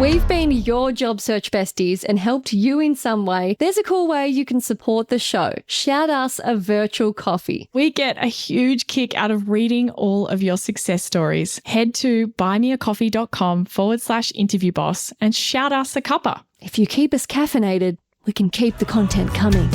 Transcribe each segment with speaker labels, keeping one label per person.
Speaker 1: we've been your job search besties and helped you in some way, there's a cool way you can support the show. Shout us a virtual coffee.
Speaker 2: We get a huge kick out of reading all of your success stories. Head to buymeacoffee.com/interviewboss and shout us a cuppa.
Speaker 1: If you keep us caffeinated, we can keep the content coming.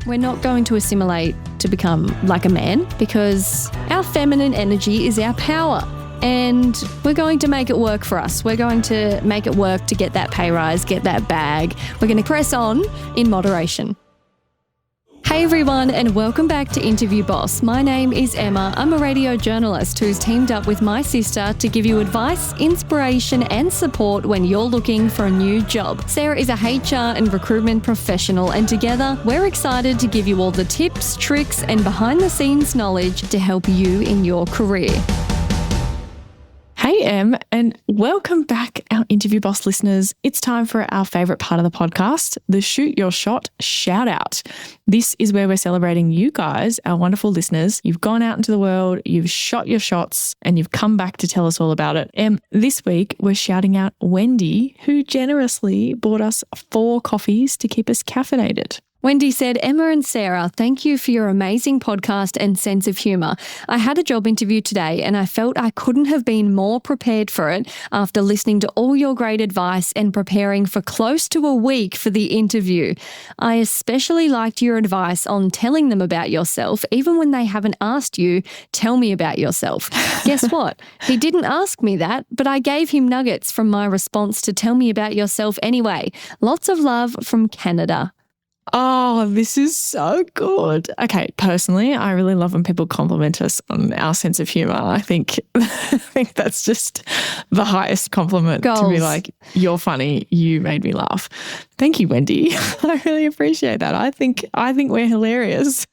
Speaker 1: We're not going to assimilate to become like a man because our feminine energy is our power and we're going to make it work for us. We're going to make it work to get that pay rise, get that bag. We're going to press on in moderation. Hey everyone, and welcome back to Interview Boss. My name is Emma. I'm a radio journalist who's teamed up with my sister to give you advice, inspiration and support when you're looking for a new job. Sarah is a HR and recruitment professional, and together we're excited to give you all the tips, tricks and behind the scenes knowledge to help you in your career.
Speaker 2: Hey Em, and welcome back our Interview Boss listeners. It's time for our favourite part of the podcast, the Shoot Your Shot Shoutout. This is where we're celebrating you guys, our wonderful listeners. You've gone out into the world, you've shot your shots, and you've come back to tell us all about it. Em, this week we're shouting out Wendy, who generously bought us 4 coffees to keep us caffeinated.
Speaker 1: Wendy said, Emma and Sarah, thank you for your amazing podcast and sense of humour. I had a job interview today and I felt I couldn't have been more prepared for it after listening to all your great advice and preparing for close to a week for the interview. I especially liked your advice on telling them about yourself, even when they haven't asked you, tell me about yourself. Guess what? He didn't ask me that, but I gave him nuggets from my response to tell me about yourself anyway. Lots of love from Canada.
Speaker 2: Oh, this is so good. Okay, personally, I really love when people compliment us on our sense of humour. I think that's just the highest compliment.
Speaker 1: Goals.
Speaker 2: To be like, you're funny, you made me laugh. Thank you, Wendy. I really appreciate that. I think we're hilarious.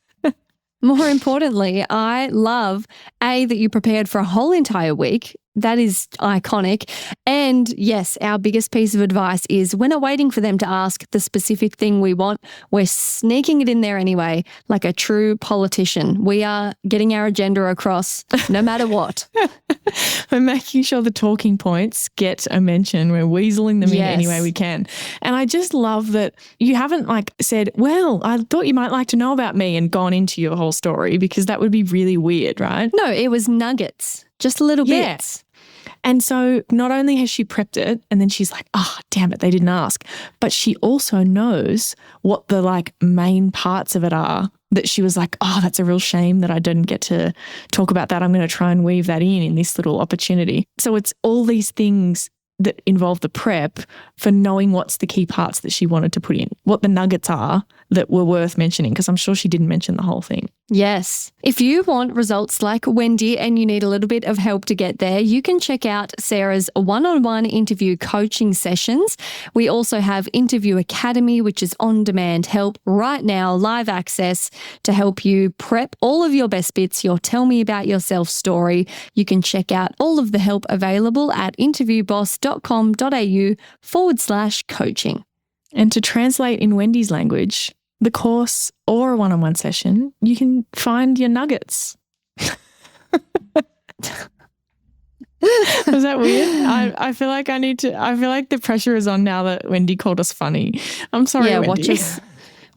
Speaker 1: More importantly, I love, A, that you prepared for a whole entire week. That is iconic. And yes, our biggest piece of advice is we're not waiting for them to ask the specific thing we want. We're sneaking it in there anyway, like a true politician. We are getting our agenda across no matter what.
Speaker 2: We're making sure the talking points get a mention. We're weaseling them in any way we can. And I just love that you haven't said, well, I thought you might like to know about me and gone into your whole story, because that would be really weird, right?
Speaker 1: No, it was nuggets, just a little bits.
Speaker 2: And so not only has she prepped it and then she's like, oh, damn it, they didn't ask, but she also knows what the main parts of it are, that she was like, oh, that's a real shame that I didn't get to talk about that. I'm going to try and weave that in this little opportunity. So it's all these things that involve the prep for knowing what's the key parts that she wanted to put in, what the nuggets are that were worth mentioning, because I'm sure she didn't mention the whole thing.
Speaker 1: Yes. If you want results like Wendy and you need a little bit of help to get there, you can check out Sarah's one-on-one interview coaching sessions. We also have Interview Academy, which is on-demand help right now, live access to help you prep all of your best bits, your tell me about yourself story. You can check out all of the help available at interviewboss.com.au/coaching.
Speaker 2: And to translate in Wendy's language, the course or a one-on-one session, you can find your nuggets. Was that weird? I feel like I feel like the pressure is on now that Wendy called us funny. I'm sorry,
Speaker 1: yeah,
Speaker 2: Wendy.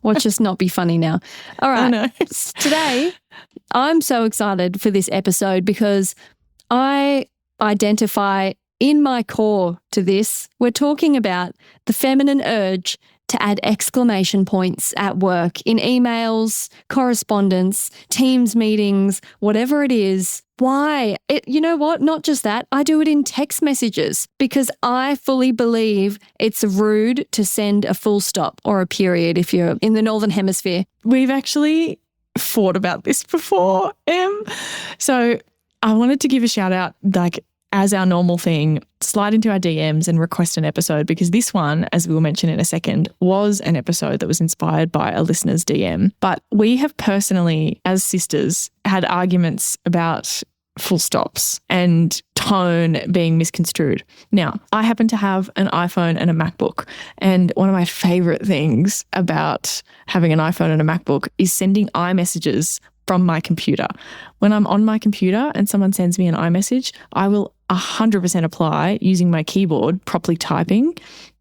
Speaker 1: Watch us not be funny now. All right.
Speaker 2: I know.
Speaker 1: Today, I'm so excited for this episode because I identify in my core to this. We're talking about the feminine urge to add exclamation points at work, in emails, correspondence, Teams meetings, whatever it is. Why? You know what? Not just that. I do it in text messages because I fully believe it's rude to send a full stop or a period if you're in the Northern Hemisphere.
Speaker 2: We've actually thought about this before, Em. So I wanted to give a shout out, as our normal thing, slide into our DMs and request an episode, because this one, as we will mention in a second, was an episode that was inspired by a listener's DM. But we have personally, as sisters, had arguments about full stops and tone being misconstrued. Now, I happen to have an iPhone and a MacBook, and one of my favorite things about having an iPhone and a MacBook is sending iMessages from my computer. When I'm on my computer and someone sends me an iMessage, I will 100% apply using my keyboard, properly typing,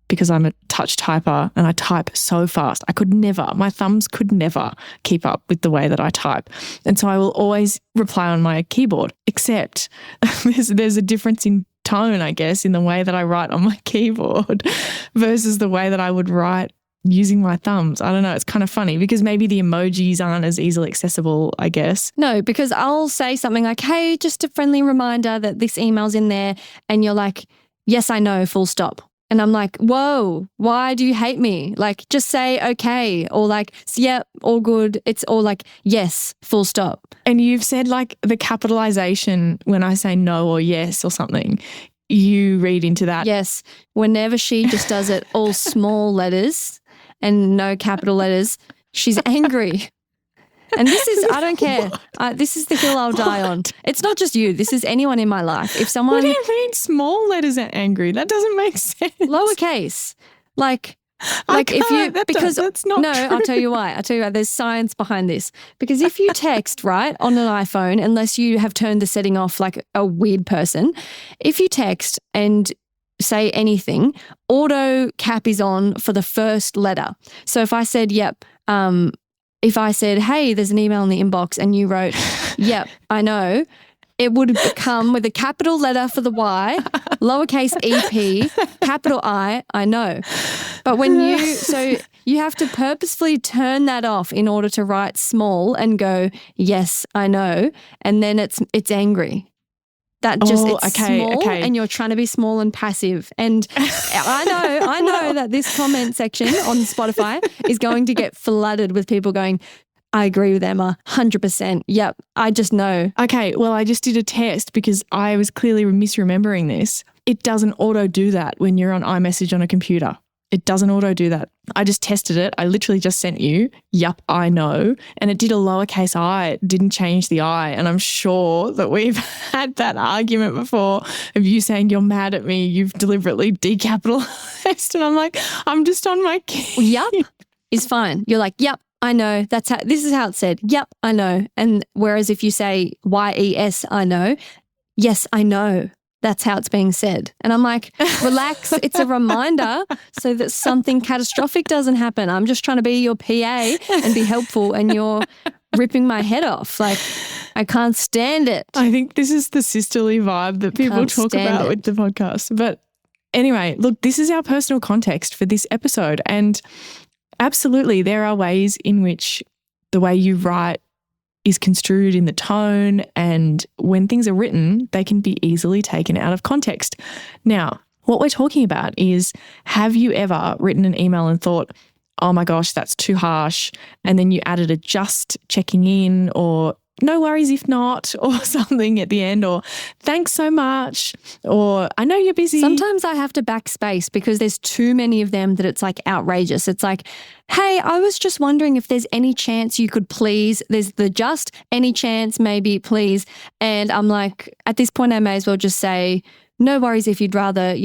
Speaker 2: because I'm a touch typer and I type so fast. My thumbs could never keep up with the way that I type. And so I will always reply on my keyboard, except there's a difference in tone, I guess, in the way that I write on my keyboard versus the way that I would write using my thumbs. I don't know. It's kind of funny because maybe the emojis aren't as easily accessible, I guess.
Speaker 1: No, because I'll say something like, hey, just a friendly reminder that this email's in there. And you're like, yes, I know, full stop. And I'm like, whoa, why do you hate me? Like, just say okay, or like, yeah, all good. It's all like, yes, full stop.
Speaker 2: And you've said like the capitalization when I say no or yes or something, you read into that.
Speaker 1: Yes. Whenever she just does it all small letters and no capital letters, she's angry. And this is, I don't care. This is the hill I'll die on. It's not just you. This is anyone in my life. If someone.
Speaker 2: What do you mean small letters are angry? That doesn't make sense.
Speaker 1: Lowercase. Like if you, because
Speaker 2: that's not
Speaker 1: no,
Speaker 2: true.
Speaker 1: I'll tell you why. There's science behind this. Because if you text, right, on an iPhone, unless you have turned the setting off like a weird person, if you text and say anything, auto cap is on for the first letter. So if I said, if I said, hey, there's an email in the inbox and you wrote, yep, I know, it would come with a capital letter for the Y, lowercase EP, capital I know. But so you have to purposefully turn that off in order to write small and go, yes, I know. And then it's angry. It's small and you're trying to be small and passive. And I know that this comment section on Spotify is going to get flooded with people going, I agree with Emma, 100%. Yep, I just know.
Speaker 2: Okay, well, I just did a test because I was clearly misremembering this. It doesn't auto do that when you're on iMessage on a computer. It doesn't auto do that. I just tested it. I literally just sent you, yup, I know. And it did a lowercase I. It didn't change the I. And I'm sure that we've had that argument before of you saying you're mad at me. You've deliberately decapitalized. And I'm like, I'm just on my key.
Speaker 1: Yup is fine. You're like, yup, I know. This is how it's said. Yup, I know. And whereas if you say YES, I know. Yes, I know. That's how it's being said. And I'm like, relax. It's a reminder so that something catastrophic doesn't happen. I'm just trying to be your PA and be helpful and you're ripping my head off. Like, I can't stand it.
Speaker 2: I think this is the sisterly vibe that people talk about with the podcast. But anyway, look, this is our personal context for this episode. And absolutely, there are ways in which the way you write is construed in the tone, and when things are written, they can be easily taken out of context. Now, what we're talking about is, have you ever written an email and thought, oh my gosh, that's too harsh, and then you added a just checking in or no worries if not, or something at the end, or thanks so much, or I know you're busy.
Speaker 1: Sometimes I have to backspace because there's too many of them that it's like outrageous. It's like, hey, I was just wondering if there's any chance you could please, there's the just, any chance, maybe, please. And I'm like, at this point, I may as well just say, no worries if you'd rather,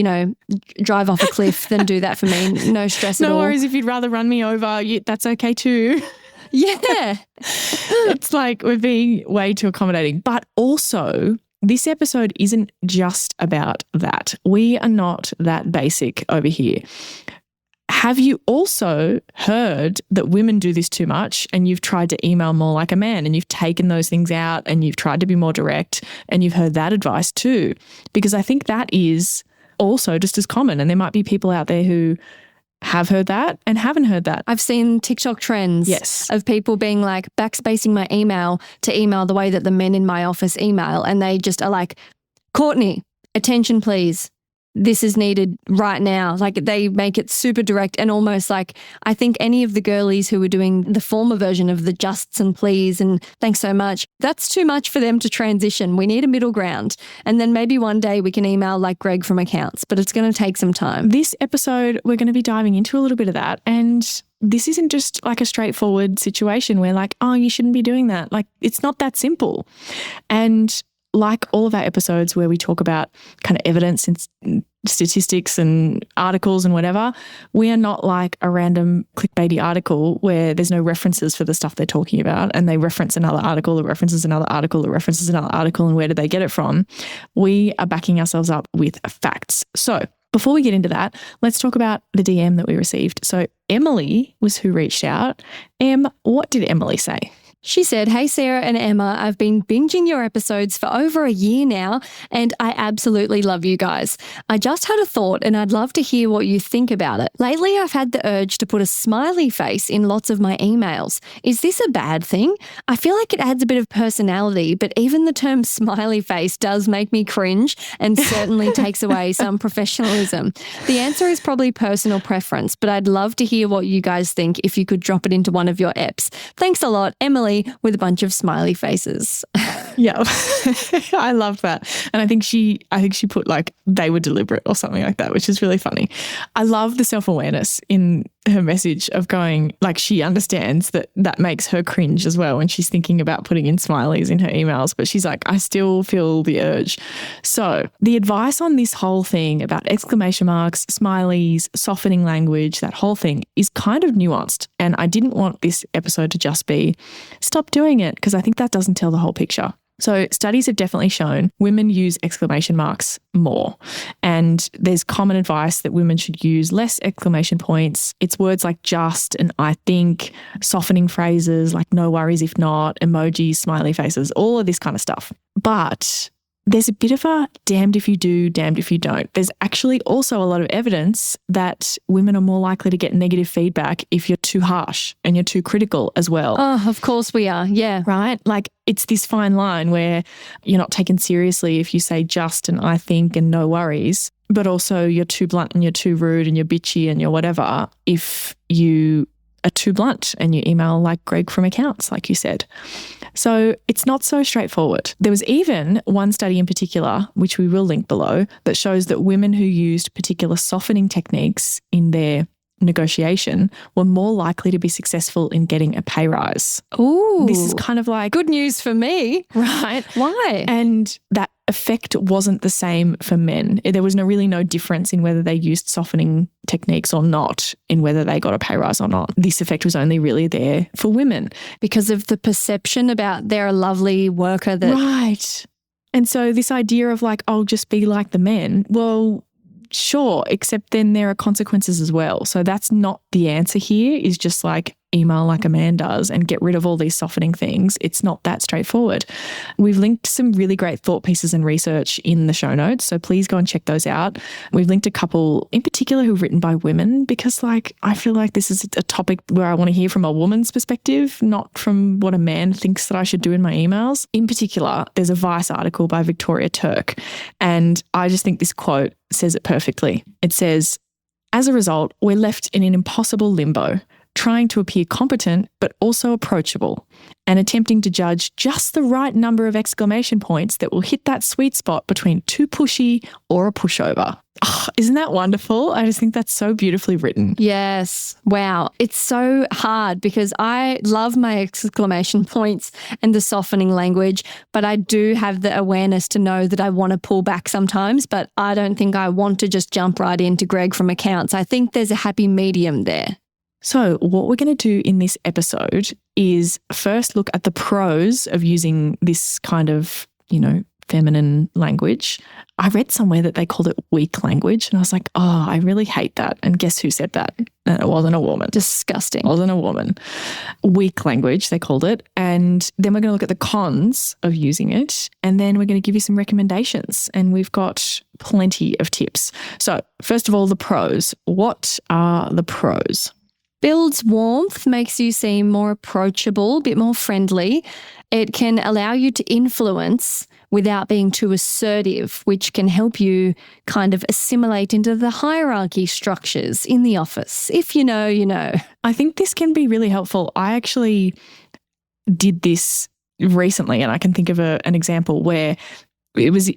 Speaker 1: drive off a cliff than do that for me. No stress at all.
Speaker 2: No worries if you'd rather run me over. That's okay too.
Speaker 1: Yeah.
Speaker 2: It's like we're being way too accommodating. But also, this episode isn't just about that. We are not that basic over here. Have you also heard that women do this too much and you've tried to email more like a man and you've taken those things out and you've tried to be more direct and you've heard that advice too? Because I think that is also just as common, and there might be people out there who have heard that and haven't heard that.
Speaker 1: I've seen TikTok trends of people being like backspacing my email to email the way that the men in my office email, and they just are like, Courtney, attention please. This is needed right now. Like, they make it super direct and almost like, I think any of the girlies who were doing the former version of the justs and please and thanks so much, that's too much for them to transition. We need a middle ground. And then maybe one day we can email like Greg from accounts, but it's going to take some time.
Speaker 2: This episode, we're going to be diving into a little bit of that. And this isn't just like a straightforward situation where like, oh, you shouldn't be doing that. Like, it's not that simple. And like all of our episodes where we talk about kind of evidence and statistics and articles and whatever. We are not like a random clickbaity article where there's no references for the stuff they're talking about and they reference another article that references another article that references another article, and where do they get it from? We are backing ourselves up with facts. So before we get into that, let's talk about the DM that we received. So Emily was who reached out. What did Emily say?
Speaker 1: She said, "Hey, Sarah and Emma, I've been binging your episodes for over a year now, and I absolutely love you guys. I just had a thought, and I'd love to hear what you think about it. Lately, I've had the urge to put a smiley face in lots of my emails. Is this a bad thing? I feel like it adds a bit of personality, but even the term smiley face does make me cringe and certainly takes away some professionalism. The answer is probably personal preference, but I'd love to hear what you guys think if you could drop it into one of your eps. Thanks a lot, Emily," with a bunch of smiley faces.
Speaker 2: Yeah, I loved that. And I think she put like they were deliberate or something like that, which is really funny. I love the self-awareness in her message of going like she understands that makes her cringe as well when she's thinking about putting in smileys in her emails, but she's like, I still feel the urge. So the advice on this whole thing about exclamation marks, smileys, softening language, that whole thing is kind of nuanced. And I didn't want this episode to just be stop doing it, because I think that doesn't tell the whole picture. So studies have definitely shown women use exclamation marks more. And there's common advice that women should use less exclamation points. It's words like just and I think, softening phrases like no worries if not, emojis, smiley faces, all of this kind of stuff. But there's a bit of a damned if you do, damned if you don't. There's actually also a lot of evidence that women are more likely to get negative feedback if you're too harsh and you're too critical as well.
Speaker 1: Oh, of course we are. Yeah.
Speaker 2: Right? Like it's this fine line where you're not taken seriously if you say just and I think and no worries, but also you're too blunt and you're too rude and you're bitchy and you're whatever if you are too blunt and you email like Greg from accounts, like you said. So it's not so straightforward. There was even one study in particular, which we will link below, that shows that women who used particular softening techniques in their negotiation were more likely to be successful in getting a pay rise.
Speaker 1: Ooh.
Speaker 2: This is kind of like
Speaker 1: good news for me.
Speaker 2: Right.
Speaker 1: Why?
Speaker 2: And that effect wasn't the same for men. There was really no difference in whether they used softening techniques or not, in whether they got a pay rise or not. This effect was only really there for women.
Speaker 1: Because of the perception about they're a lovely worker that...
Speaker 2: Right. And so this idea of like, I'll just be like the men, well, sure, except then there are consequences as well. So that's not the answer here, is just like email like a man does and get rid of all these softening things. It's not that straightforward. We've linked some really great thought pieces and research in the show notes, so please go and check those out. We've linked a couple in particular who've written by women, because like I feel like this is a topic where I want to hear from a woman's perspective, not from what a man thinks that I should do in my emails. In particular, there's a Vice article by Victoria Turk, and I just think this quote says it perfectly. It says, "As a result, we're left in an impossible limbo, trying to appear competent but also approachable, and attempting to judge just the right number of exclamation points that will hit that sweet spot between too pushy or a pushover." Oh, isn't that wonderful? I just think that's so beautifully written.
Speaker 1: Yes. Wow. It's so hard because I love my exclamation points and the softening language, but I do have the awareness to know that I want to pull back sometimes, but I don't think I want to just jump right into Greg from accounts. I think there's a happy medium there.
Speaker 2: So what we're going to do in this episode is first look at the pros of using this kind of, feminine language. I read somewhere that they called it weak language, and I was like, oh, I really hate that. And guess who said that? And it wasn't a woman.
Speaker 1: Disgusting.
Speaker 2: It wasn't a woman. Weak language, they called it. And then we're going to look at the cons of using it, and then we're going to give you some recommendations. And we've got plenty of tips. So first of all, the pros. What are the pros?
Speaker 1: Builds warmth, makes you seem more approachable, a bit more friendly. It can allow you to influence without being too assertive, which can help you kind of assimilate into the hierarchy structures in the office. If you know, you know.
Speaker 2: I think this can be really helpful. I actually did this recently, and I can think of an example where it was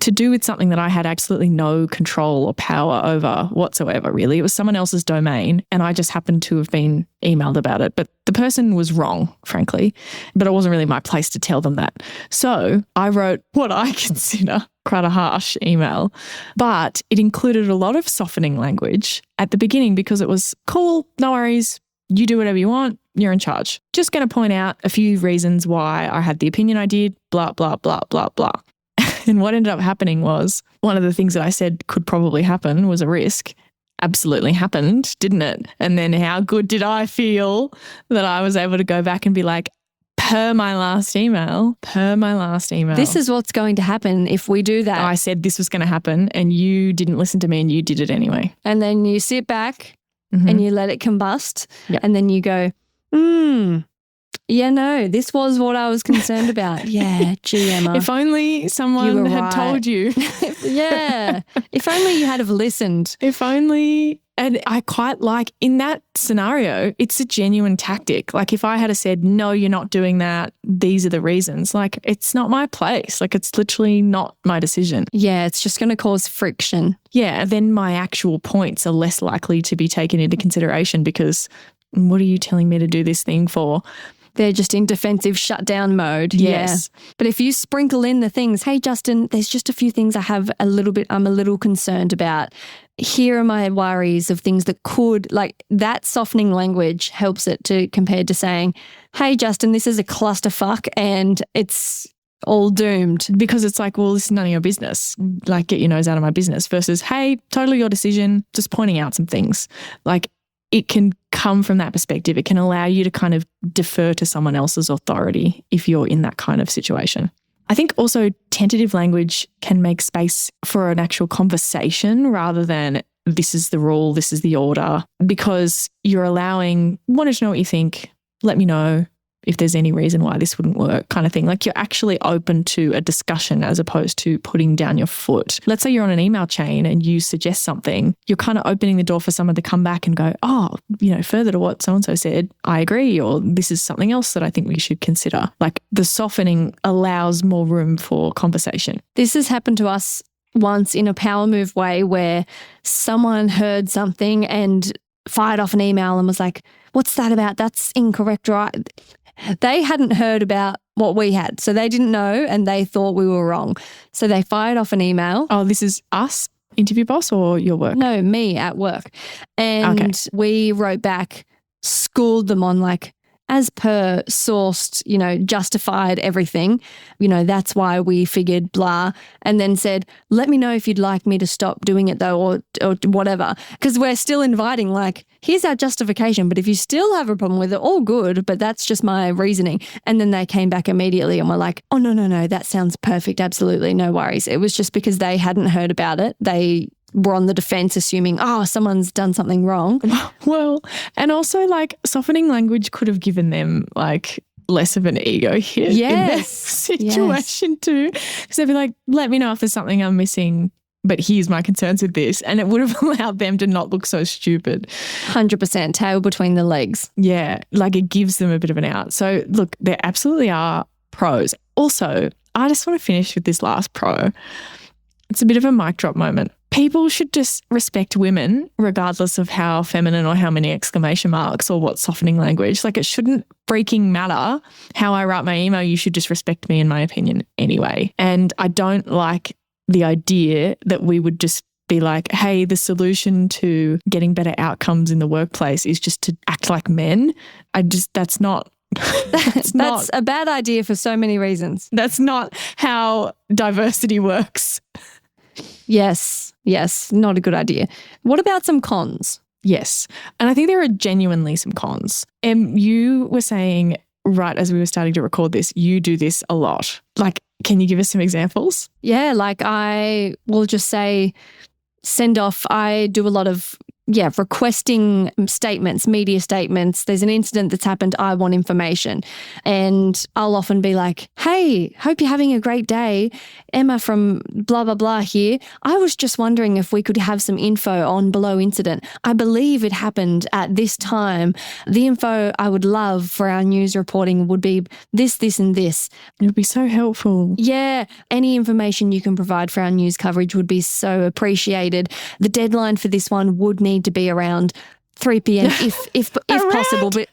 Speaker 2: to do with something that I had absolutely no control or power over whatsoever, really. It was someone else's domain and I just happened to have been emailed about it. But the person was wrong, frankly, but it wasn't really my place to tell them that. So I wrote what I consider quite a harsh email, but it included a lot of softening language at the beginning because it was cool, no worries, you do whatever you want, you're in charge. Just going to point out a few reasons why I had the opinion I did, blah, blah, blah, blah, blah. And what ended up happening was one of the things that I said could probably happen was a risk. Absolutely happened, didn't it? And then how good did I feel that I was able to go back and be like, per my last email.
Speaker 1: This is what's going to happen if we do that.
Speaker 2: I said this was going to happen and you didn't listen to me and you did it anyway.
Speaker 1: And then you sit back and you let it combust and then you go, yeah, no, this was what I was concerned about. Yeah, gee, Emma.
Speaker 2: If only someone had told you.
Speaker 1: Yeah. If only you had have listened.
Speaker 2: If only. And I quite like in that scenario, it's a genuine tactic. Like if I had said, no, you're not doing that, these are the reasons. Like it's not my place. Like it's literally not my decision.
Speaker 1: Yeah, it's just going to cause friction.
Speaker 2: Yeah, then my actual points are less likely to be taken into consideration because what are you telling me to do this thing for?
Speaker 1: They're just in defensive shutdown mode.
Speaker 2: Yes.
Speaker 1: Yeah. But if you sprinkle in the things, hey, Justin, there's just a few things I'm a little concerned about. Here are my worries of things that could, like that softening language helps it to compared to saying, hey, Justin, this is a clusterfuck and it's all doomed.
Speaker 2: Because it's like, well, this is none of your business. Like get your nose out of my business versus, hey, totally your decision, just pointing out some things. Like it can come from that perspective. It can allow you to kind of defer to someone else's authority if you're in that kind of situation. I think also tentative language can make space for an actual conversation rather than this is the rule, this is the order, because you're wanting to know what you think, let me know if there's any reason why this wouldn't work kind of thing. Like you're actually open to a discussion as opposed to putting down your foot. Let's say you're on an email chain and you suggest something, you're kind of opening the door for someone to come back and go, oh, further to what so-and-so said, I agree, or this is something else that I think we should consider. Like the softening allows more room for conversation.
Speaker 1: This has happened to us once in a power move way where someone heard something and fired off an email and was like, what's that about? That's incorrect, right? They hadn't heard about what we had, so they didn't know and they thought we were wrong. So they fired off an email.
Speaker 2: Oh, this is us, interview boss, or your work?
Speaker 1: No, me at work. And we wrote back, schooled them on like, as per sourced, justified everything, that's why we figured blah, and then said, let me know if you'd like me to stop doing it though, or whatever. Because we're still inviting, like, here's our justification, but if you still have a problem with it, all good, but that's just my reasoning. And then they came back immediately and were like, oh, no, that sounds perfect. Absolutely. No worries. It was just because they hadn't heard about it. They were on the defense assuming, someone's done something wrong.
Speaker 2: Well, and also like softening language could have given them like less of an ego hit in this situation too. Because they'd be like, let me know if there's something I'm missing, but here's my concerns with this. And it would have allowed them to not look so stupid.
Speaker 1: 100% tail between the legs.
Speaker 2: Yeah, like it gives them a bit of an out. So look, there absolutely are pros. Also, I just want to finish with this last pro. It's a bit of a mic drop moment. People should just respect women regardless of how feminine or how many exclamation marks or what softening language. Like it shouldn't freaking matter how I write my email. You should just respect me in my opinion anyway. And I don't like the idea that we would just be like, hey, the solution to getting better outcomes in the workplace is just to act like men. That's not...
Speaker 1: That's a bad idea for so many reasons.
Speaker 2: That's not how diversity works.
Speaker 1: Yes, not a good idea. What about some cons?
Speaker 2: Yes, and I think there are genuinely some cons. You were saying right as we were starting to record this, you do this a lot. Like, can you give us some examples?
Speaker 1: Yeah, like I will just say send off. I do a lot of requesting statements, media statements. There's an incident that's happened. I want information. And I'll often be like, hey, hope you're having a great day. Emma from blah, blah, blah here. I was just wondering if we could have some info on below incident. I believe it happened at this time. The info I would love for our news reporting would be this, this, and this.
Speaker 2: It would be so helpful.
Speaker 1: Yeah. Any information you can provide for our news coverage would be so appreciated. The deadline for this one would need to be around 3 p.m. if possible, but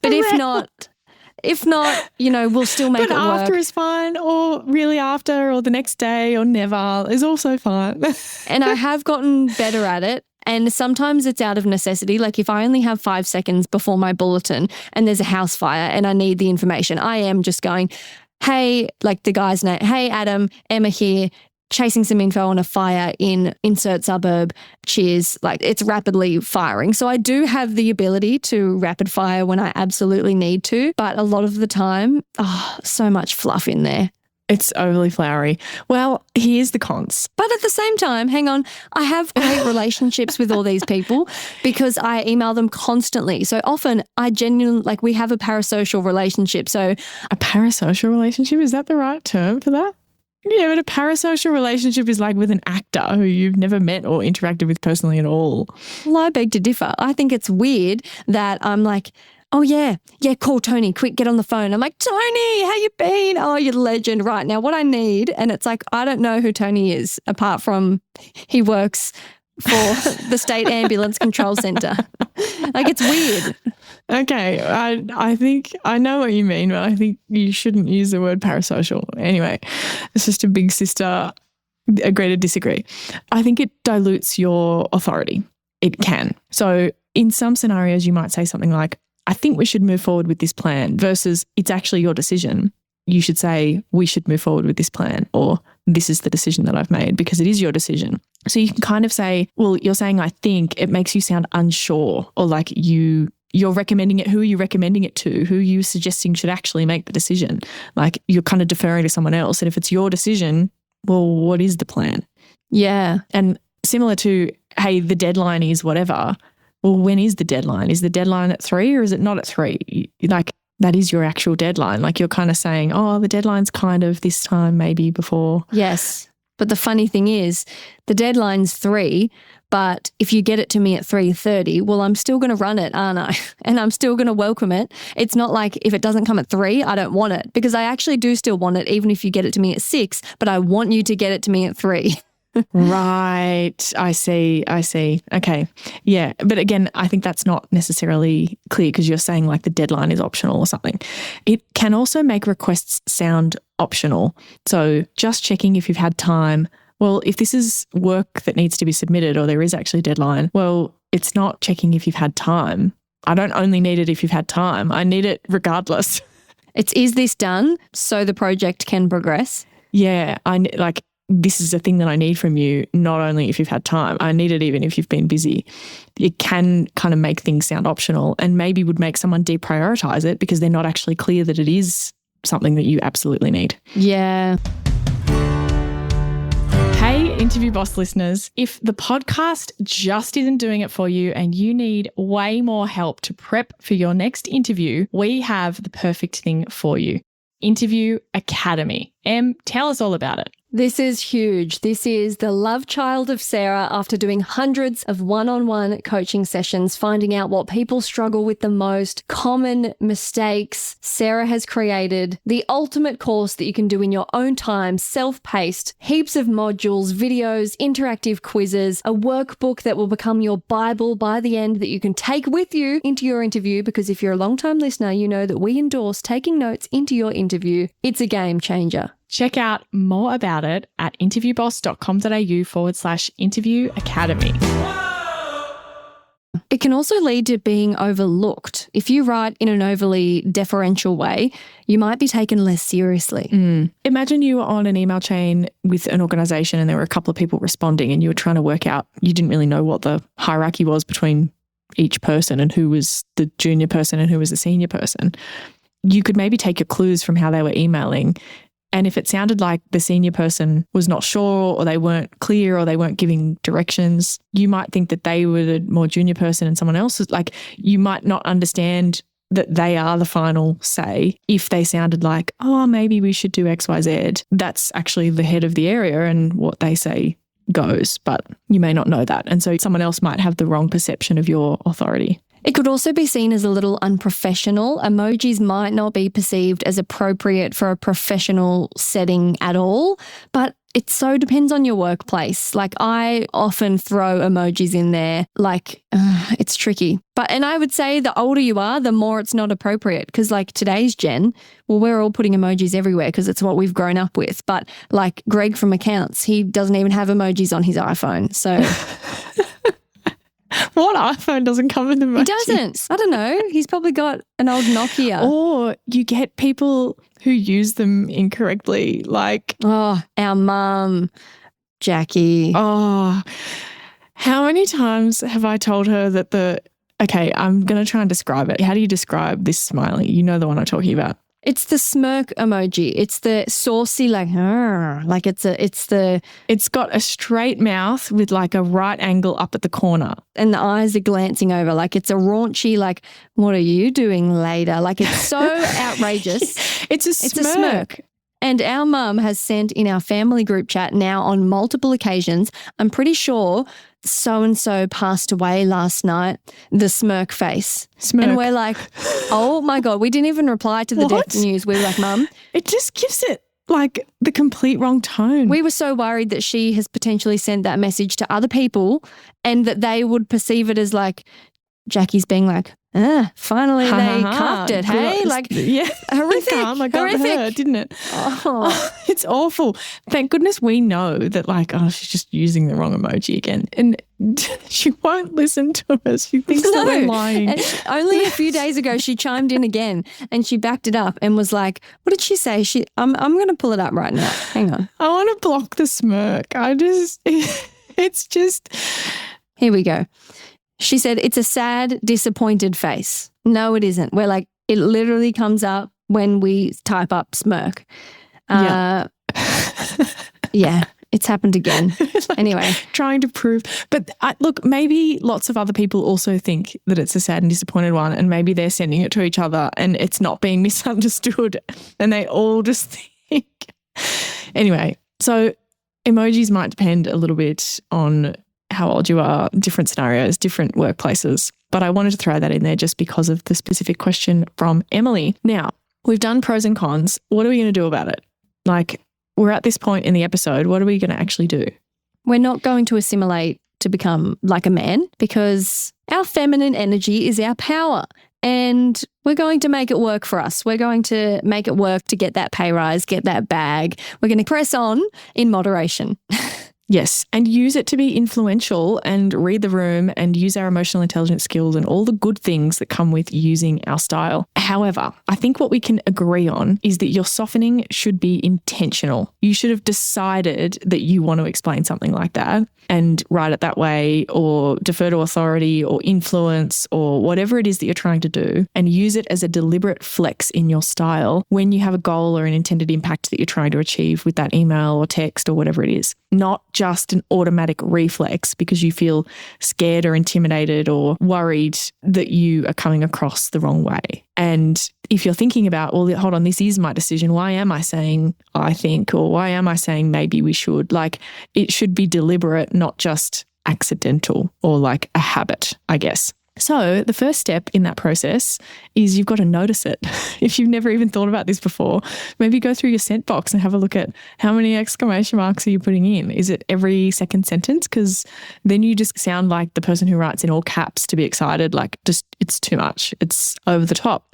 Speaker 1: if not, we'll still make it work.
Speaker 2: But after is fine, or really after, or the next day, or never is also fine.
Speaker 1: And I have gotten better at it. And sometimes it's out of necessity. Like if I only have 5 seconds before my bulletin and there's a house fire and I need the information, I am just going, hey, like the guy's name, hey, Adam, Emma here, chasing some info on a fire in insert suburb. Cheers. Like it's rapidly firing. So I do have the ability to rapid fire when I absolutely need to. But a lot of the time, so much fluff in there.
Speaker 2: It's overly flowery. Well, here's the cons.
Speaker 1: But at the same time, hang on, I have great relationships with all these people because I email them constantly. So often I genuinely, we have a parasocial relationship. So
Speaker 2: a parasocial relationship? Is that the right term for that? Yeah, but a parasocial relationship is like with an actor who you've never met or interacted with personally at all.
Speaker 1: Well, I beg to differ. I think it's weird that I'm like, oh, yeah, call Tony, quick, get on the phone. I'm like, Tony, how you been? Oh, you're the legend. Right now, what I need, and it's like, I don't know who Tony is apart from he works for the State Ambulance Control Centre. It's weird.
Speaker 2: Okay, I think I know what you mean, but I think you shouldn't use the word parasocial. Anyway, it's just a big sister, agree to disagree. I think it dilutes your authority. It can. So in some scenarios, you might say something like, I think we should move forward with this plan versus it's actually your decision. You should say, we should move forward with this plan, or this is the decision that I've made, because it is your decision. So you can kind of say, well, you're saying, I think, it makes you sound unsure, or like you're recommending it. Who are you recommending it to? Who are you suggesting should actually make the decision? Like you're kind of deferring to someone else. And if it's your decision, well, what is the plan?
Speaker 1: Yeah.
Speaker 2: And similar to, hey, the deadline is whatever. Well, when is the deadline? Is the deadline at 3 or is it not at 3? Like that is your actual deadline. Like you're kind of saying, oh, the deadline's kind of this time, maybe before.
Speaker 1: Yes. But the funny thing is the deadline's 3, but if you get it to me at 3:30, well, I'm still going to run it, aren't I? And I'm still going to welcome it. It's not like if it doesn't come at 3, I don't want it, because I actually do still want it, even if you get it to me at 6, but I want you to get it to me at 3.
Speaker 2: Right. I see. Okay. Yeah. But again, I think that's not necessarily clear because you're saying like the deadline is optional or something. It can also make requests sound optional. So just checking if you've had time. Well, if this is work that needs to be submitted or there is actually a deadline, well, it's not checking if you've had time. I don't only need it if you've had time. I need it regardless.
Speaker 1: It's, is this done so the project can progress?
Speaker 2: Yeah. This is a thing that I need from you, not only if you've had time. I need it even if you've been busy. It can kind of make things sound optional and maybe would make someone deprioritize it because they're not actually clear that it is something that you absolutely need.
Speaker 1: Yeah.
Speaker 2: Hey, Interview Boss listeners, if the podcast just isn't doing it for you and you need way more help to prep for your next interview, we have the perfect thing for you. Interview Academy. Em, tell us all about it.
Speaker 1: This is huge. This is the love child of Sarah after doing hundreds of one-on-one coaching sessions, finding out what people struggle with the most, common mistakes. Sarah has created the ultimate course that you can do in your own time, self-paced, heaps of modules, videos, interactive quizzes, a workbook that will become your Bible by the end that you can take with you into your interview, because if you're a long-time listener, you know that we endorse taking notes into your interview. It's a game changer.
Speaker 2: Check out more about it at interviewboss.com.au/interview academy.
Speaker 1: It can also lead to being overlooked. If you write in an overly deferential way, you might be taken less seriously.
Speaker 2: Imagine you were on an email chain with an organisation and there were a couple of people responding and you were trying to work out, you didn't really know what the hierarchy was between each person and who was the junior person and who was the senior person. You could maybe take your clues from how they were emailing And if it sounded like the senior person was not sure or they weren't clear or they weren't giving directions, you might think that they were the more junior person and someone else was like, you might not understand that they are the final say if they sounded like, oh, maybe we should do X, Y, Z. That's actually the head of the area and what they say goes, but you may not know that. And so someone else might have the wrong perception of your authority.
Speaker 1: It could also be seen as a little unprofessional. Emojis might not be perceived as appropriate for a professional setting at all, but it so depends on your workplace. Like I often throw emojis in there, like it's tricky. And I would say the older you are, the more it's not appropriate because like today's gen, well, we're all putting emojis everywhere because it's what we've grown up with. But like Greg from accounts, he doesn't even have emojis on his iPhone. So...
Speaker 2: What iPhone doesn't come with emojis?
Speaker 1: He doesn't. I don't know. He's probably got an old Nokia.
Speaker 2: Or you get people who use them incorrectly, like...
Speaker 1: Oh, our mum, Jackie.
Speaker 2: Oh, how many times have I told her that okay, I'm going to try and describe it. How do you describe this smiley? You know the one I'm talking about.
Speaker 1: It's the smirk emoji. It's the saucy, like
Speaker 2: it's got a straight mouth with like a right angle up at the corner.
Speaker 1: And the eyes are glancing over. Like it's a raunchy, like, what are you doing later? Like it's so outrageous.
Speaker 2: It's a smirk.
Speaker 1: And our mum has sent in our family group chat now on multiple occasions, I'm pretty sure so-and-so passed away last night, the smirk face.
Speaker 2: Smirk.
Speaker 1: And we're like, oh my God, we didn't even reply to the death news. We were like, Mum.
Speaker 2: It just gives it like the complete wrong tone.
Speaker 1: We were so worried that she has potentially sent that message to other people and that they would perceive it as like Jackie's being like, finally they cuffed it, hey? Like,
Speaker 2: yeah,
Speaker 1: horrific.
Speaker 2: I got hurt, didn't it? Oh, it's awful. Thank goodness we know that like, oh, she's just using the wrong emoji again. And she won't listen to us. She thinks that we're lying.
Speaker 1: And only a few days ago, she chimed in again and she backed it up and was like, what did she say? I'm going to pull it up right now. Hang on.
Speaker 2: I want to block the smirk. It's just.
Speaker 1: Here we go. She said, it's a sad, disappointed face. No, it isn't. We're like, it literally comes up when we type up smirk. Yeah, it's happened again.
Speaker 2: Like
Speaker 1: anyway.
Speaker 2: Trying to prove. But look, maybe lots of other people also think that it's a sad and disappointed one and maybe they're sending it to each other and it's not being misunderstood and they all just think. Anyway, so emojis might depend a little bit on how old you are, different scenarios, different workplaces. But I wanted to throw that in there just because of the specific question from Emily. Now, we've done pros and cons. What are we going to do about it? Like, we're at this point in the episode. What are we going to actually do?
Speaker 1: We're not going to assimilate to become like a man because our feminine energy is our power and we're going to make it work for us. We're going to make it work to get that pay rise, get that bag. We're going to press on in moderation.
Speaker 2: Yes, and use it to be influential and read the room and use our emotional intelligence skills and all the good things that come with using our style. However, I think what we can agree on is that your softening should be intentional. You should have decided that you want to explain something like that and write it that way or defer to authority or influence or whatever it is that you're trying to do and use it as a deliberate flex in your style when you have a goal or an intended impact that you're trying to achieve with that email or text or whatever it is. Not just an automatic reflex because you feel scared or intimidated or worried that you are coming across the wrong way. And if you're thinking about, well, hold on, this is my decision. Why am I saying I think, or why am I saying maybe we should? Like, it should be deliberate, not just accidental or like a habit, I guess. So the first step in that process is you've got to notice it. If you've never even thought about this before, maybe go through your sent box and have a look at how many exclamation marks are you putting in? Is it every second sentence? Because then you just sound like the person who writes in all caps to be excited, like just it's too much. It's over the top.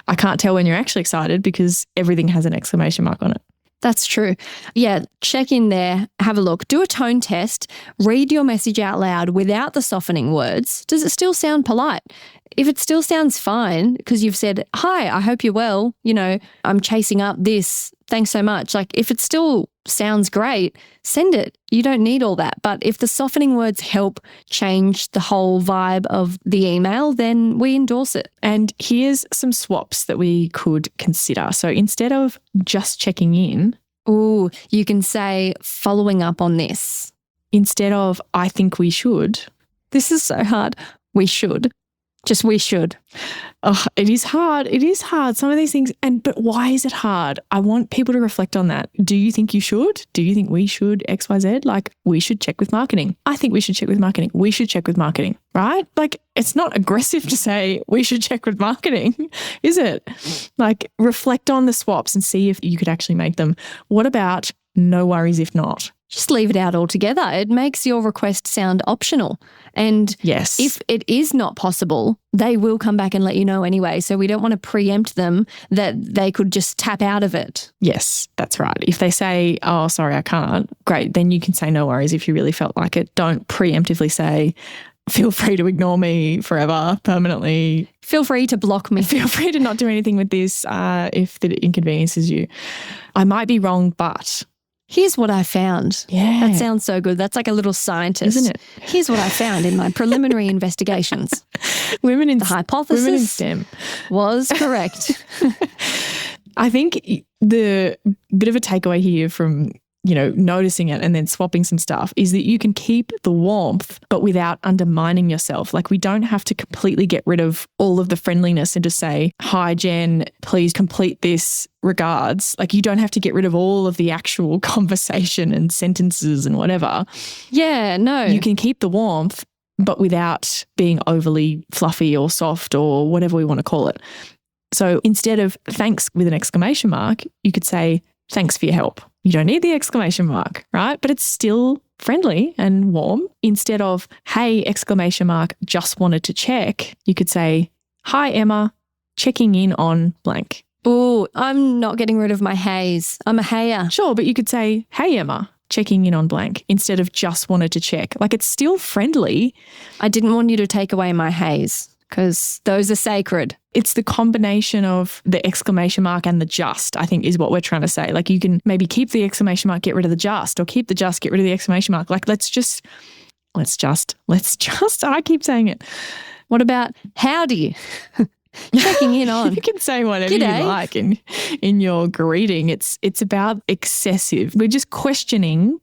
Speaker 2: I can't tell when you're actually excited because everything has an exclamation mark on it.
Speaker 1: That's true. Yeah, check in there, have a look, do a tone test, read your message out loud without the softening words. Does it still sound polite? If it still sounds fine because you've said, hi, I hope you're well, I'm chasing up this, thanks so much. Like if it still sounds great, send it. You don't need all that. But if the softening words help change the whole vibe of the email, then we endorse it.
Speaker 2: And here's some swaps that we could consider. So instead of just checking in,
Speaker 1: Ooh, you can say following up on this.
Speaker 2: Instead of I think we should.
Speaker 1: This is so hard. We should. Just we should.
Speaker 2: Oh, it is hard. It is hard. Some of these things. But why is it hard? I want people to reflect on that. Do you think you should? Do you think we should X, Y, Z? Like we should check with marketing. I think we should check with marketing. We should check with marketing, right? Like it's not aggressive to say we should check with marketing, is it? Like reflect on the swaps and see if you could actually make them. What about no worries if not?
Speaker 1: Just leave it out altogether. It makes your request sound optional. And
Speaker 2: yes,
Speaker 1: if it is not possible, they will come back and let you know anyway. So we don't want to preempt them that they could just tap out of it.
Speaker 2: Yes, that's right. If they say, oh, sorry, I can't, great. Then you can say no worries if you really felt like it. Don't preemptively say, feel free to ignore me forever, permanently.
Speaker 1: Feel free to block me.
Speaker 2: Feel free to not do anything with this if it inconveniences you. I might be wrong, but...
Speaker 1: Here's what I found.
Speaker 2: Yeah.
Speaker 1: That sounds so good. That's like a little scientist.
Speaker 2: Isn't it?
Speaker 1: Here's what I found in my preliminary investigations. The hypothesis
Speaker 2: women in STEM
Speaker 1: was correct.
Speaker 2: I think the bit of a takeaway here from, noticing it and then swapping some stuff is that you can keep the warmth, but without undermining yourself. Like we don't have to completely get rid of all of the friendliness and just say, hi, Jen, please complete this, regards. Like you don't have to get rid of all of the actual conversation and sentences and whatever.
Speaker 1: Yeah, no.
Speaker 2: You can keep the warmth, but without being overly fluffy or soft or whatever we want to call it. So instead of thanks with an exclamation mark, you could say, thanks for your help. You don't need the exclamation mark, right? But it's still friendly and warm. Instead of, hey, exclamation mark, just wanted to check, you could say, hi, Emma, checking in on blank.
Speaker 1: Oh, I'm not getting rid of my haze. I'm a hayer.
Speaker 2: Sure, but you could say, hey, Emma, checking in on blank instead of just wanted to check. Like it's still friendly.
Speaker 1: I didn't want you to take away my haze because those are sacred.
Speaker 2: It's the combination of the exclamation mark and the just, I think, is what we're trying to say. Like you can maybe keep the exclamation mark, get rid of the just, or keep the just, get rid of the exclamation mark. Like let's just, I keep saying it.
Speaker 1: What about howdy? Checking in on.
Speaker 2: You can say whatever
Speaker 1: G'day.
Speaker 2: you like in your greeting. It's about excessive. We're just questioning,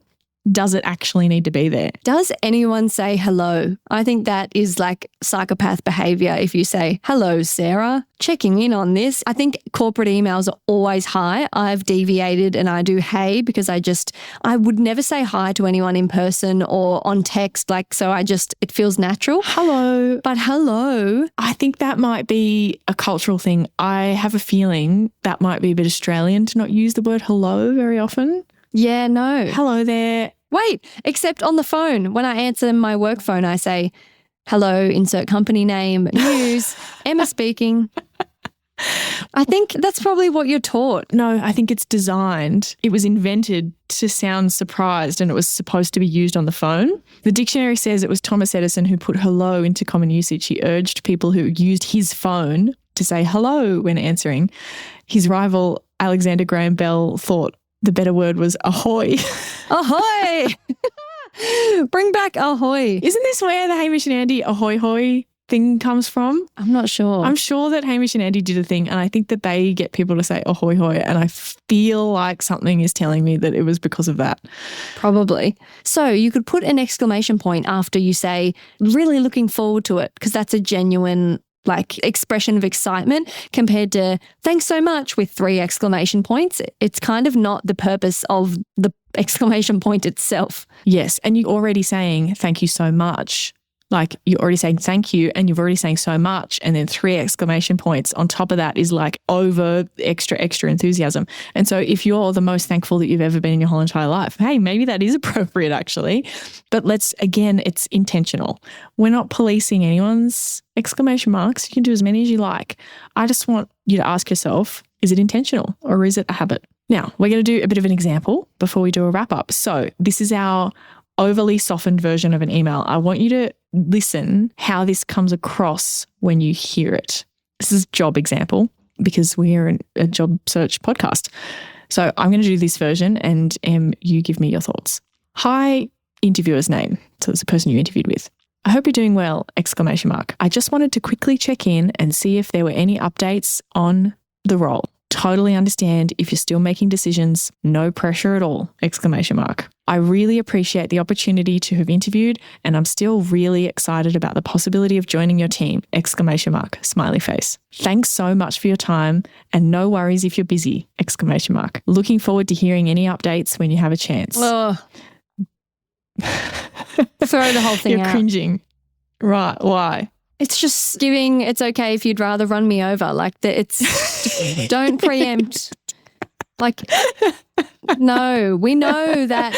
Speaker 2: does it actually need to be there?
Speaker 1: Does anyone say hello? I think that is like psychopath behavior if you say, hello, Sarah, checking in on this. I think corporate emails are always hi. I've deviated and I do hey because I would never say hi to anyone in person or on text. It feels natural.
Speaker 2: Hello.
Speaker 1: But hello.
Speaker 2: I think that might be a cultural thing. I have a feeling that might be a bit Australian to not use the word hello very often.
Speaker 1: Yeah, no.
Speaker 2: Hello there.
Speaker 1: Wait, except on the phone. When I answer my work phone, I say, hello, insert company name, news, Emma speaking. I think that's probably what you're taught.
Speaker 2: No, I think it's designed. It was invented to sound surprised and it was supposed to be used on the phone. The dictionary says it was Thomas Edison who put hello into common usage. He urged people who used his phone to say hello when answering. His rival, Alexander Graham Bell, thought the better word was ahoy.
Speaker 1: Ahoy! Bring back ahoy.
Speaker 2: Isn't this where the Hamish and Andy ahoy hoy thing comes from?
Speaker 1: I'm not sure.
Speaker 2: I'm sure that Hamish and Andy did a thing and I think that they get people to say ahoy hoy and I feel like something is telling me that it was because of that.
Speaker 1: Probably. So you could put an exclamation point after you say, really looking forward to it, because that's a genuine expression of excitement compared to thanks so much with 3 exclamation points. It's kind of not the purpose of the exclamation point itself.
Speaker 2: Yes. And you're already saying thank you so much. Like you're already saying thank you and you're already saying so much. And then 3 exclamation points on top of that is like over extra enthusiasm. And so if you're the most thankful that you've ever been in your whole entire life, hey, maybe that is appropriate actually. But it's intentional. We're not policing anyone's exclamation marks. You can do as many as you like. I just want you to ask yourself, is it intentional or is it a habit? Now, we're going to do a bit of an example before we do a wrap up. So this is our overly softened version of an email. I want you to listen how this comes across when you hear it. This is a job example because we're a job search podcast. So I'm going to do this version and you give me your thoughts. Hi, interviewer's name. So it's the person you interviewed with. I hope you're doing well, exclamation mark. I just wanted to quickly check in and see if there were any updates on the role. Totally understand if you're still making decisions. No pressure at all! Exclamation mark. I really appreciate the opportunity to have interviewed, and I'm still really excited about the possibility of joining your team! Exclamation mark. Smiley face. Thanks so much for your time, and no worries if you're busy! Exclamation mark. Looking forward to hearing any updates when you have a chance.
Speaker 1: Oh. Throw the whole thing out.
Speaker 2: You're cringing. Right. Why?
Speaker 1: It's just giving, it's okay if you'd rather run me over. Like, don't preempt. Like, no, we know that,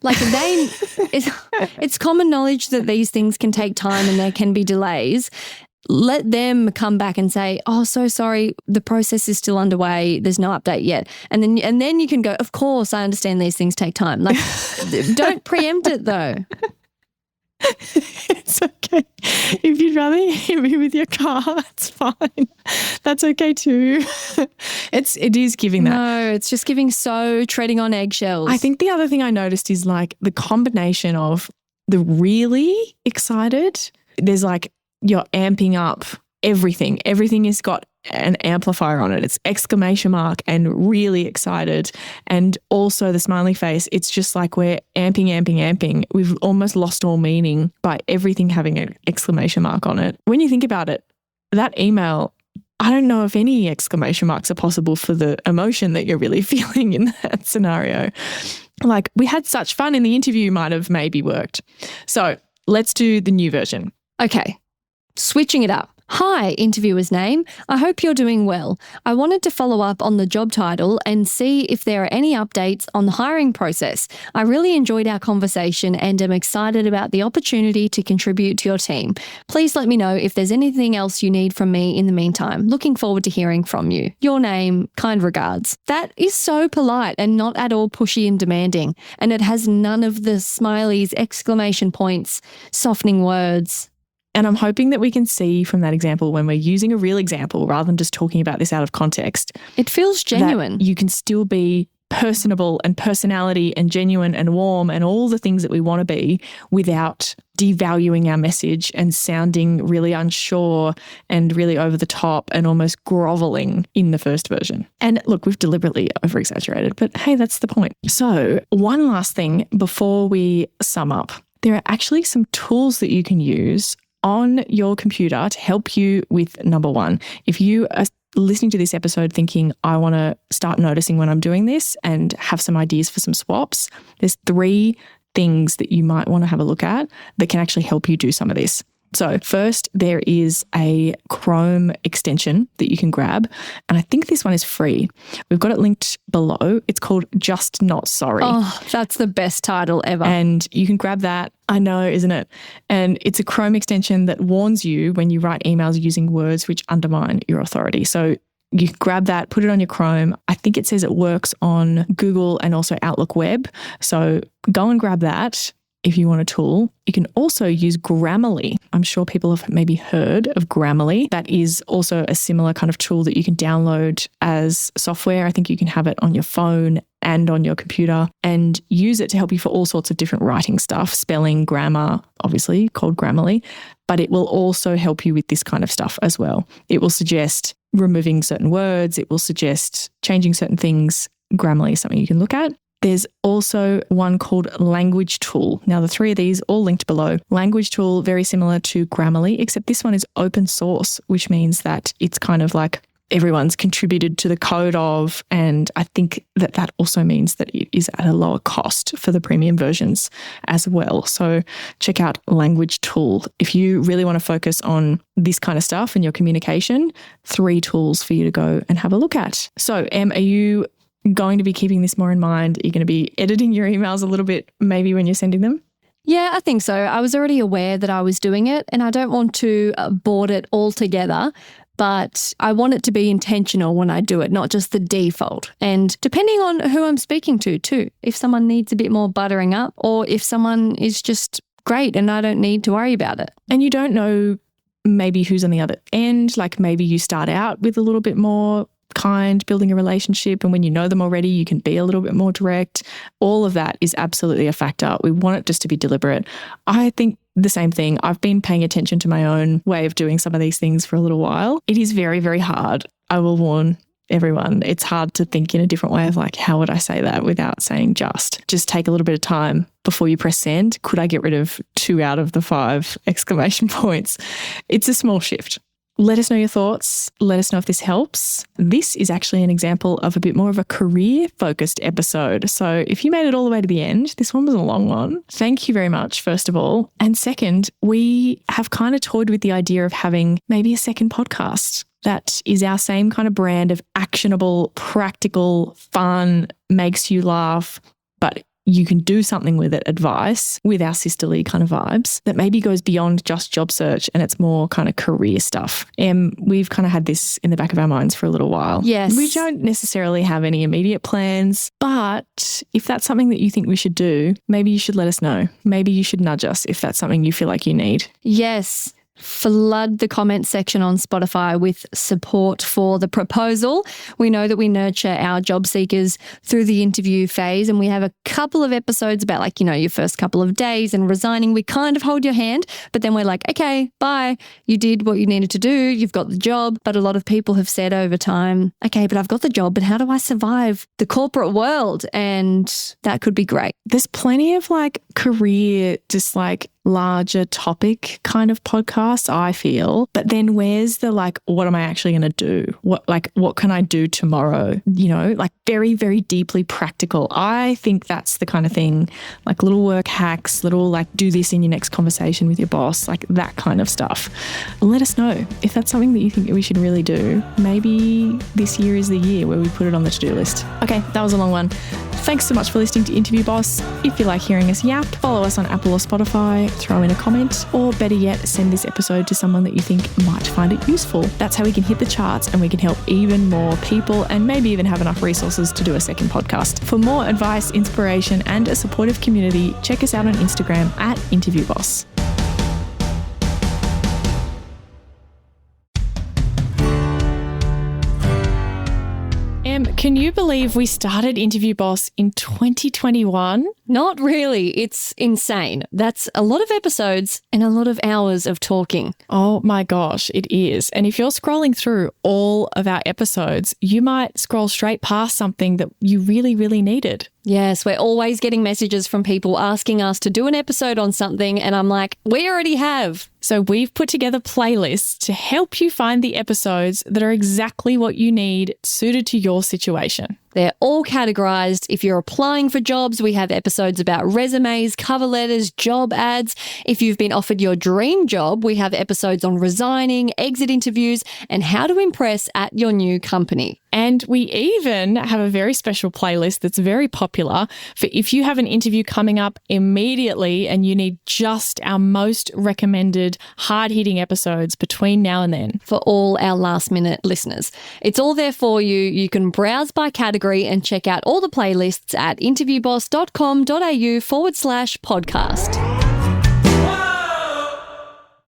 Speaker 1: like, it's common knowledge that these things can take time and there can be delays. Let them come back and say, oh, so sorry, the process is still underway. There's no update yet. And then you can go, of course, I understand these things take time. Like, don't preempt it though.
Speaker 2: It's okay. If you'd rather hit me with your car, it's fine. That's okay too. It is giving that.
Speaker 1: No, it's just giving so treading on eggshells.
Speaker 2: I think the other thing I noticed is like the combination of the really excited, there's like you're amping up everything. Everything has got an amplifier on it. It's exclamation mark and really excited. And also the smiley face, it's just like we're amping. We've almost lost all meaning by everything having an exclamation mark on it. When you think about it, that email, I don't know if any exclamation marks are possible for the emotion that you're really feeling in that scenario. Like, we had such fun in the interview might have maybe worked. So let's do the new version.
Speaker 1: Okay, switching it up. Hi, interviewer's name. I hope you're doing well. I wanted to follow up on the job title and see if there are any updates on the hiring process. I really enjoyed our conversation and am excited about the opportunity to contribute to your team. Please let me know if there's anything else you need from me in the meantime. Looking forward to hearing from you. Your name, kind regards. That is so polite and not at all pushy and demanding. And it has none of the smileys, exclamation points, softening words.
Speaker 2: And I'm hoping that we can see from that example, when we're using a real example rather than just talking about this out of context,
Speaker 1: it feels genuine.
Speaker 2: You can still be personable and personality and genuine and warm and all the things that we want to be without devaluing our message and sounding really unsure and really over the top and almost groveling in the first version. And look, we've deliberately over-exaggerated, but hey, that's the point. So one last thing before we sum up. There are actually some tools that you can use on your computer to help you with number one. If you are listening to this episode thinking, I want to start noticing when I'm doing this and have some ideas for some swaps, there's 3 things that you might want to have a look at that can actually help you do some of this. So first, there is a Chrome extension that you can grab. And I think this one is free. We've got it linked below. It's called Just Not Sorry.
Speaker 1: Oh, that's the best title ever.
Speaker 2: And you can grab that. I know, isn't it? And it's a Chrome extension that warns you when you write emails using words which undermine your authority. So you can grab that, put it on your Chrome. I think it says it works on Google and also Outlook Web. So go and grab that. If you want a tool, you can also use Grammarly. I'm sure people have maybe heard of Grammarly. That is also a similar kind of tool that you can download as software. I think you can have it on your phone and on your computer and use it to help you for all sorts of different writing stuff, spelling, grammar, obviously called Grammarly, but it will also help you with this kind of stuff as well. It will suggest removing certain words. It will suggest changing certain things. Grammarly is something you can look at. There's also one called Language Tool. Now, the 3 of these all linked below. Language Tool, very similar to Grammarly, except this one is open source, which means that it's kind of like everyone's contributed to the code of, and I think that that also means that it is at a lower cost for the premium versions as well. So check out Language Tool. If you really want to focus on this kind of stuff and your communication, 3 tools for you to go and have a look at. So, Em, are you going to be keeping this more in mind? Are you going to be editing your emails a little bit maybe when you're sending them?
Speaker 1: Yeah, I think so. I was already aware that I was doing it and I don't want to board it altogether, but I want it to be intentional when I do it, not just the default. And depending on who I'm speaking to too, if someone needs a bit more buttering up or if someone is just great and I don't need to worry about it.
Speaker 2: And you don't know maybe who's on the other end, like maybe you start out with a little bit more kind, building a relationship, and when you know them already, you can be a little bit more direct. All of that is absolutely a factor. We want it just to be deliberate. I think the same thing. I've been paying attention to my own way of doing some of these things for a little while. It is very, very hard. I will warn everyone. It's hard to think in a different way of like, how would I say that without saying just? Just take a little bit of time before you press send. Could I get rid of 2 out of the 5 exclamation points? It's a small shift. Let us know your thoughts. Let us know if this helps. This is actually an example of a bit more of a career-focused episode. So if you made it all the way to the end, this one was a long one. Thank you very much, first of all. And second, we have kind of toyed with the idea of having maybe a second podcast that is our same kind of brand of actionable, practical, fun, makes you laugh, but you can do something with it advice with our sisterly kind of vibes that maybe goes beyond just job search and it's more kind of career stuff. We've kind of had this in the back of our minds for a little while.
Speaker 1: Yes.
Speaker 2: We don't necessarily have any immediate plans, but if that's something that you think we should do, maybe you should let us know. Maybe you should nudge us if that's something you feel like you need.
Speaker 1: Yes. Flood the comment section on Spotify with support for the proposal. We know that we nurture our job seekers through the interview phase, and we have a couple of episodes about like, you know, your first couple of days and resigning. We kind of hold your hand, but then we're like, okay, bye. You did what you needed to do. You've got the job. But a lot of people have said over time, okay, but I've got the job, but how do I survive the corporate world? And that could be great.
Speaker 2: There's plenty of like career, just like larger topic kind of podcasts, I feel. But then where's the like, what am I actually going to do? What can I do tomorrow? You know, like very, very deeply practical. I think that's the kind of thing, like little work hacks, little like do this in your next conversation with your boss, like that kind of stuff. Let us know if that's something that you think we should really do. Maybe this year is the year where we put it on the to-do list. Okay, that was a long one. Thanks so much for listening to Interview Boss. If you like hearing us yap, follow us on Apple or Spotify, throw in a comment, or better yet, send this episode to someone that you think might find it useful. That's how we can hit the charts and we can help even more people and maybe even have enough resources to do a second podcast. For more advice, inspiration, and a supportive community, check us out on Instagram at Interview Boss. Can you believe we started Interview Boss in 2021?
Speaker 1: Not really. It's insane. That's a lot of episodes and a lot of hours of talking.
Speaker 2: Oh my gosh, it is. And if you're scrolling through all of our episodes, you might scroll straight past something that you really, really needed.
Speaker 1: Yes, we're always getting messages from people asking us to do an episode on something, and I'm like, we already have.
Speaker 2: So we've put together playlists to help you find the episodes that are exactly what you need, suited to your situation.
Speaker 1: They're all categorized. If you're applying for jobs, we have episodes about resumes, cover letters, job ads. If you've been offered your dream job, we have episodes on resigning, exit interviews, and how to impress at your new company.
Speaker 2: And we even have a very special playlist that's very popular for if you have an interview coming up immediately and you need just our most recommended hard-hitting episodes between now and then.
Speaker 1: For all our last-minute listeners. It's all there for you. You can browse by category and check out all the playlists at interviewboss.com.au/podcast.